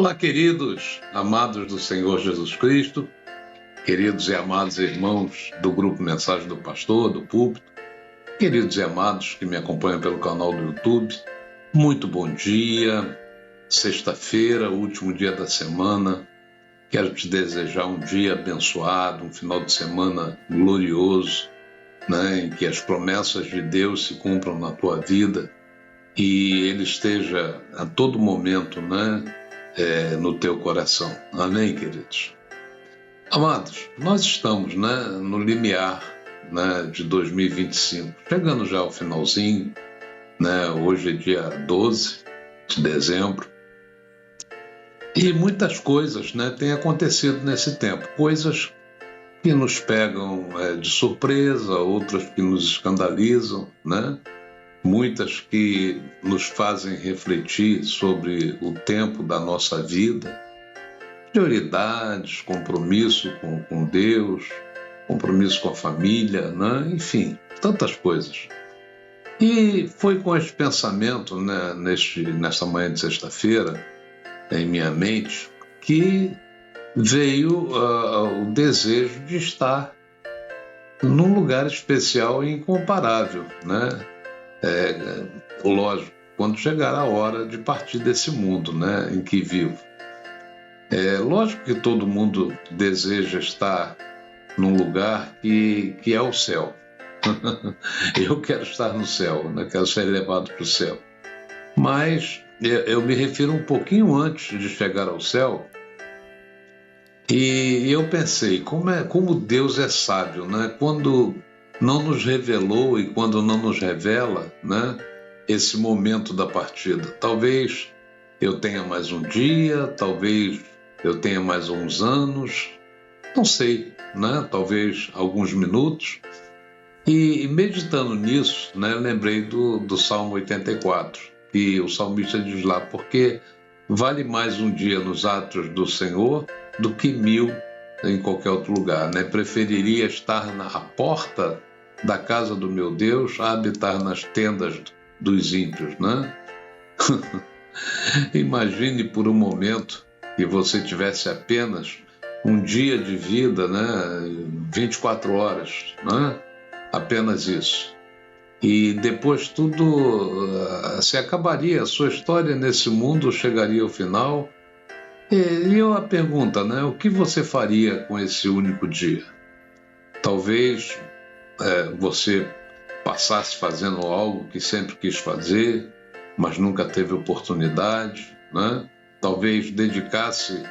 Olá, queridos, amados do Senhor Jesus Cristo, queridos e amados irmãos do grupo Mensagem do Pastor, do Púlpito, queridos e amados que me acompanham pelo canal do YouTube, muito bom dia, sexta-feira, último dia da semana. Quero te desejar um dia abençoado, um final de semana glorioso, em que as promessas de Deus se cumpram na tua vida e Ele esteja a todo momento, no teu coração. Amém, queridos? Amados, nós estamos no limiar de 2025, chegando já ao finalzinho, hoje é dia 12 de dezembro, e muitas coisas têm acontecido nesse tempo, coisas que nos pegam de surpresa, outras que nos escandalizam, muitas que nos fazem refletir sobre o tempo da nossa vida, prioridades, compromisso com Deus, compromisso com a família, enfim, tantas coisas. E foi com esse pensamento, nesta manhã de sexta-feira, em minha mente, que veio o desejo de estar num lugar especial e incomparável, lógico, quando chegar a hora de partir desse mundo, em que vivo. Lógico que todo mundo deseja estar num lugar que é o céu. Eu quero estar no céu, quero ser levado para o céu. Mas eu me refiro um pouquinho antes de chegar ao céu, e eu pensei, como Deus é sábio, quando não nos revelou e quando não nos revela, esse momento da partida. Talvez eu tenha mais um dia, talvez eu tenha mais uns anos, não sei, talvez alguns minutos. E meditando nisso, eu lembrei do Salmo 84, que o salmista diz lá, porque vale mais um dia nos atos do Senhor do que 1000 em qualquer outro lugar. Preferiria estar à porta da casa do meu Deus a habitar nas tendas dos ímpios, Imagine por um momento que você tivesse apenas um dia de vida, 24 horas, apenas isso. E depois tudo se acabaria, a sua história nesse mundo chegaria ao final. E eu a pergunta, o que você faria com esse único dia? Talvez você passasse fazendo algo que sempre quis fazer, mas nunca teve oportunidade, Talvez dedicasse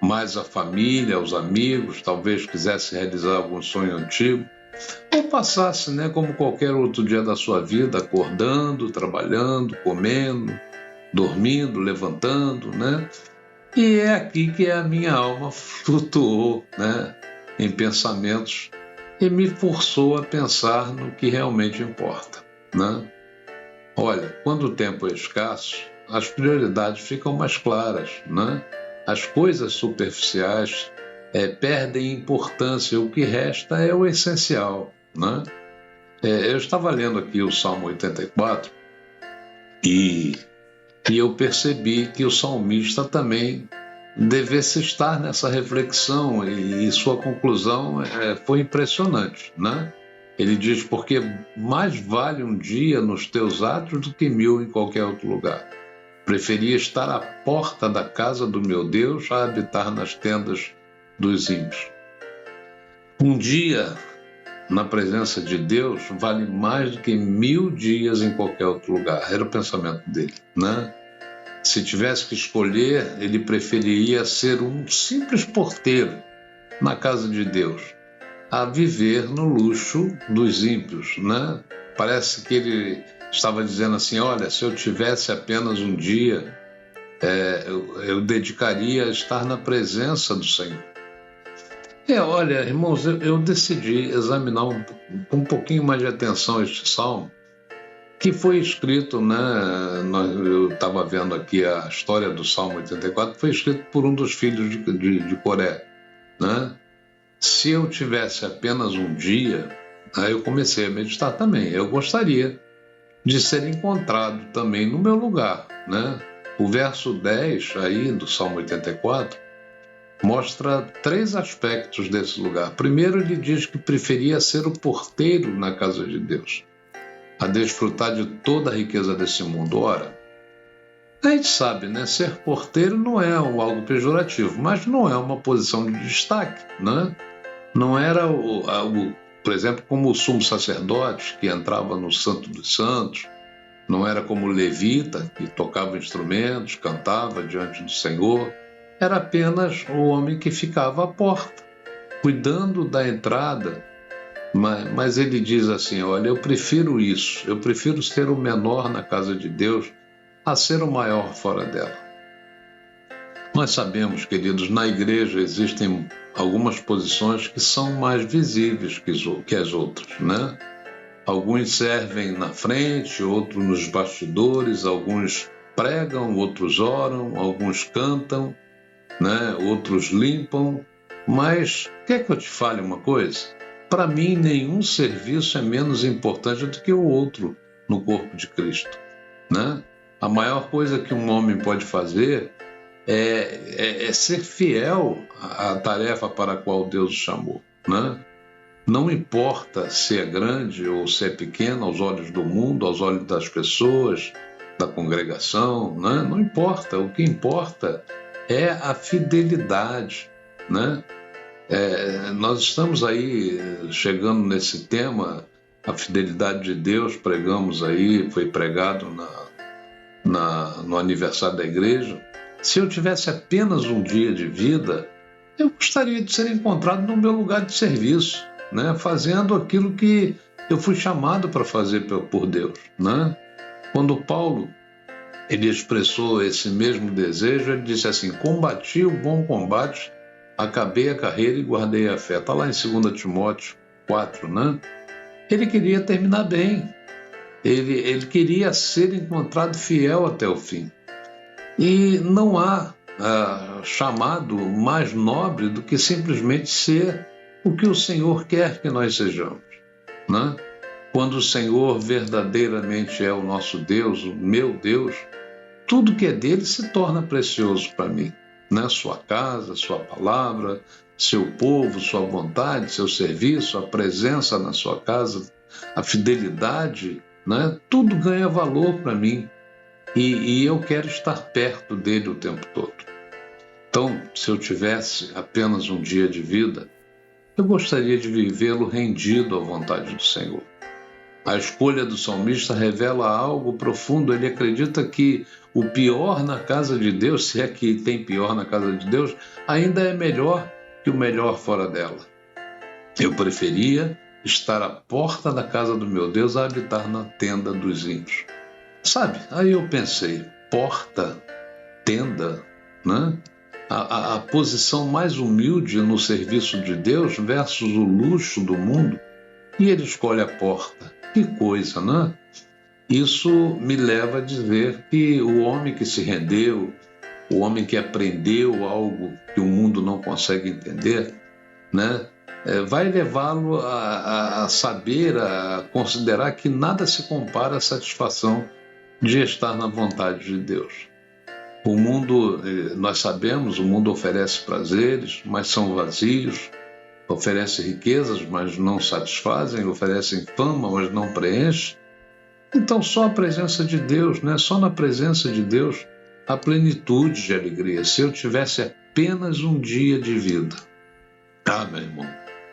mais à família, aos amigos, talvez quisesse realizar algum sonho antigo, ou passasse, como qualquer outro dia da sua vida, acordando, trabalhando, comendo, dormindo, levantando, E é aqui que a minha alma flutuou, em pensamentos e me forçou a pensar no que realmente importa, Olha, quando o tempo é escasso, as prioridades ficam mais claras, As coisas superficiais perdem importância, o que resta é o essencial, Eu estava lendo aqui o Salmo 84 e eu percebi que o salmista também devesse estar nessa reflexão e sua conclusão foi impressionante, Ele diz, porque mais vale um dia nos teus atos do que 1000 em qualquer outro lugar. Preferia estar à porta da casa do meu Deus a habitar nas tendas dos ímpios. Um dia na presença de Deus vale mais do que 1000 dias em qualquer outro lugar. Era o pensamento dele, Se tivesse que escolher, ele preferiria ser um simples porteiro na casa de Deus, a viver no luxo dos ímpios, Parece que ele estava dizendo assim, olha, se eu tivesse apenas um dia, eu dedicaria a estar na presença do Senhor. Olha, irmãos, eu decidi examinar com um pouquinho mais de atenção este salmo, que foi escrito, eu estava vendo aqui a história do Salmo 84, foi escrito por um dos filhos de Coré, Se eu tivesse apenas um dia, aí eu comecei a meditar também, eu gostaria de ser encontrado também no meu lugar, O verso 10 aí do Salmo 84 mostra 3 aspectos desse lugar. Primeiro, ele diz que preferia ser o porteiro na casa de Deus, a desfrutar de toda a riqueza desse mundo. Ora, a gente sabe, né? Ser porteiro não é algo pejorativo, mas não é uma posição de destaque, né? Não era algo, por exemplo, como o sumo sacerdote que entrava no Santo dos Santos, não era como o levita que tocava instrumentos, cantava diante do Senhor. Era apenas o homem que ficava à porta, cuidando da entrada. Mas ele diz assim, olha, eu prefiro isso, eu prefiro ser o menor na casa de Deus a ser o maior fora dela. Nós sabemos, queridos, na igreja existem algumas posições que são mais visíveis que as outras, né? Alguns servem na frente, outros nos bastidores, alguns pregam, outros oram, alguns cantam, né? Outros limpam. Mas quer que eu te fale uma coisa? Para mim, nenhum serviço é menos importante do que o outro no corpo de Cristo, né? A maior coisa que um homem pode fazer é ser fiel à tarefa para a qual Deus o chamou, né? Não importa se é grande ou se é pequeno aos olhos do mundo, aos olhos das pessoas, da congregação, né? Não importa. O que importa é a fidelidade, né? Nós estamos aí chegando nesse tema, a fidelidade de Deus, pregamos aí, foi pregado no aniversário da igreja. Se eu tivesse apenas um dia de vida, eu gostaria de ser encontrado no meu lugar de serviço, né? Fazendo aquilo que eu fui chamado para fazer por Deus, né? Quando Paulo ele expressou esse mesmo desejo, ele disse assim, combati o bom combate, acabei a carreira e guardei a fé. Está lá em 2 Timóteo 4, né? Ele queria terminar bem, ele queria ser encontrado fiel até o fim. E não há chamado mais nobre do que simplesmente ser o que o Senhor quer que nós sejamos, né? Quando o Senhor verdadeiramente é o nosso Deus, o meu Deus, tudo que é dele se torna precioso para mim, né? Sua casa, sua palavra, seu povo, sua vontade, seu serviço, a presença na sua casa, a fidelidade, né? Tudo ganha valor para mim. E eu quero estar perto dele o tempo todo. Então, se eu tivesse apenas um dia de vida, eu gostaria de vivê-lo rendido à vontade do Senhor. A escolha do salmista revela algo profundo. Ele acredita que o pior na casa de Deus, se é que tem pior na casa de Deus, ainda é melhor que o melhor fora dela. Eu preferia estar à porta da casa do meu Deus a habitar na tenda dos ímpios. Sabe, aí eu pensei, porta, tenda, né? A posição mais humilde no serviço de Deus versus o luxo do mundo, e ele escolhe a porta. Que coisa, né? Isso me leva a dizer que o homem que se rendeu, o homem que aprendeu algo que o mundo não consegue entender, né? Vai levá-lo a saber, a considerar que nada se compara à satisfação de estar na vontade de Deus. O mundo, nós sabemos, o mundo oferece prazeres, mas são vazios, oferece riquezas, mas não satisfazem, oferecem fama, mas não preenchem. Então só a presença de Deus, né? Só na presença de Deus há plenitude de alegria. Se eu tivesse apenas um dia de vida, meu irmão,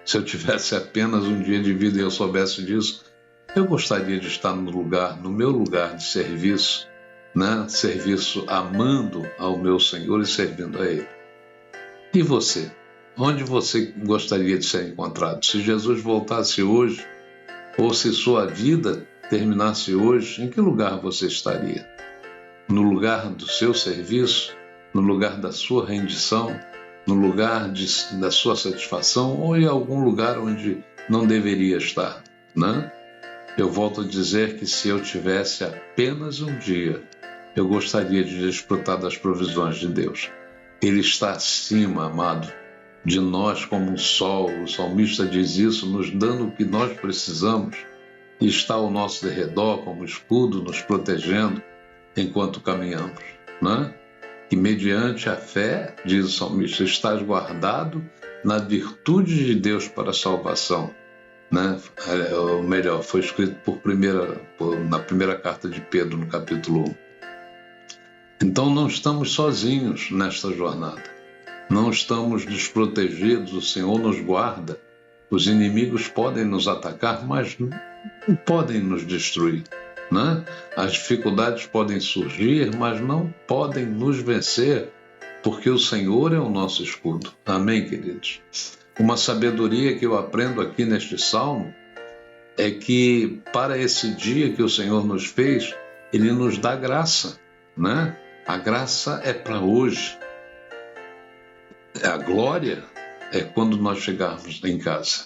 se eu tivesse apenas um dia de vida e eu soubesse disso, eu gostaria de estar no meu lugar de serviço, né? Serviço amando ao meu Senhor e servindo a Ele. E você? Onde você gostaria de ser encontrado? Se Jesus voltasse hoje, ou se sua vida terminasse hoje, em que lugar você estaria? No lugar do seu serviço? No lugar da sua rendição? No lugar da sua satisfação? Ou em algum lugar onde não deveria estar, né? Eu volto a dizer que se eu tivesse apenas um dia, eu gostaria de desfrutar das provisões de Deus. Ele está acima, amado, de nós como um sol. O salmista diz isso, nos dando o que nós precisamos, e está ao nosso derredor como escudo, nos protegendo enquanto caminhamos. né? E mediante a fé, diz o salmista, estás guardado na virtude de Deus para a salvação, né? Ou melhor, foi escrito na primeira carta de Pedro, no capítulo 1. Então não estamos sozinhos nesta jornada, não estamos desprotegidos, o Senhor nos guarda. Os inimigos podem nos atacar, mas não podem nos destruir, né? As dificuldades podem surgir, mas não podem nos vencer, porque o Senhor é o nosso escudo. Amém, queridos? Uma sabedoria que eu aprendo aqui neste salmo é que para esse dia que o Senhor nos fez, Ele nos dá graça, né? A graça é para hoje. A glória é quando nós chegarmos em casa,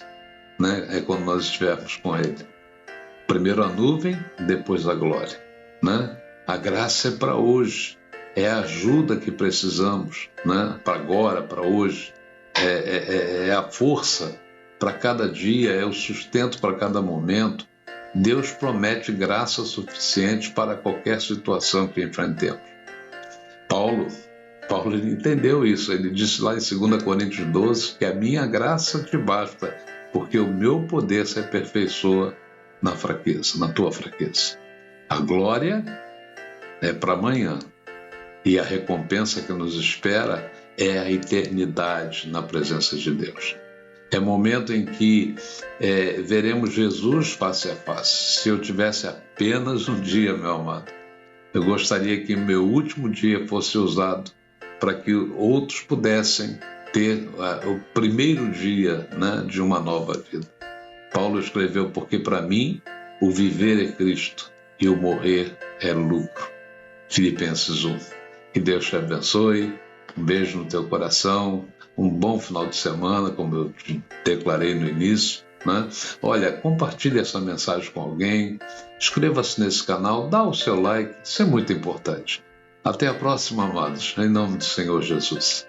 né? É quando nós estivermos com Ele. Primeiro a nuvem, depois a glória, né? A graça é para hoje, é a ajuda que precisamos, né? Para agora, para hoje, é a força para cada dia, é o sustento para cada momento. Deus promete graça suficiente para qualquer situação que enfrentemos. Paulo ele entendeu isso, ele disse lá em 2 Coríntios 12 que a minha graça te basta, porque o meu poder se aperfeiçoa na fraqueza, na tua fraqueza. A glória é para amanhã e a recompensa que nos espera é a eternidade na presença de Deus. É momento em que veremos Jesus face a face. Se eu tivesse apenas um dia, meu amado, eu gostaria que meu último dia fosse usado para que outros pudessem ter o primeiro dia, né, de uma nova vida. Paulo escreveu, porque para mim o viver é Cristo e o morrer é lucro. Filipenses 1. Que Deus te abençoe, um beijo no teu coração, um bom final de semana, como eu te declarei no início, né? Olha, compartilhe essa mensagem com alguém, inscreva-se nesse canal, dá o seu like, isso é muito importante. Até a próxima, amados, em nome do Senhor Jesus.